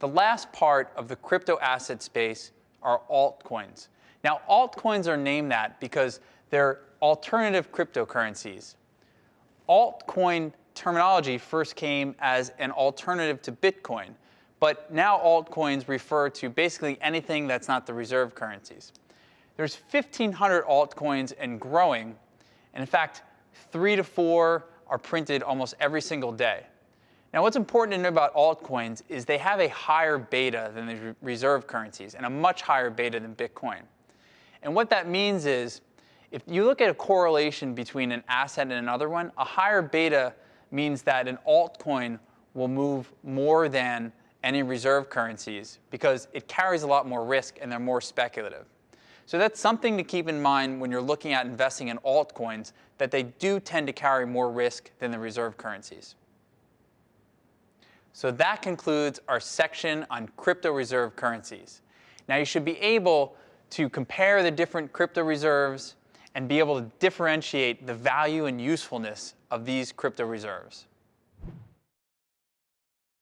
The last part of the crypto asset space are altcoins. Now, altcoins are named that because they're alternative cryptocurrencies. Altcoin terminology first came as an alternative to Bitcoin, but now altcoins refer to basically anything that's not the reserve currencies. There's 1,500 altcoins and growing, and in fact, 3 to 4 are printed almost every single day. Now, what's important to know about altcoins is they have a higher beta than the reserve currencies and a much higher beta than Bitcoin. And what that means is, if you look at a correlation between an asset and another one, a higher beta means that an altcoin will move more than any reserve currencies because it carries a lot more risk and they're more speculative. So that's something to keep in mind when you're looking at investing in altcoins, that they do tend to carry more risk than the reserve currencies. So that concludes our section on crypto reserve currencies. Now you should be able to compare the different crypto reserves and be able to differentiate the value and usefulness of these crypto reserves.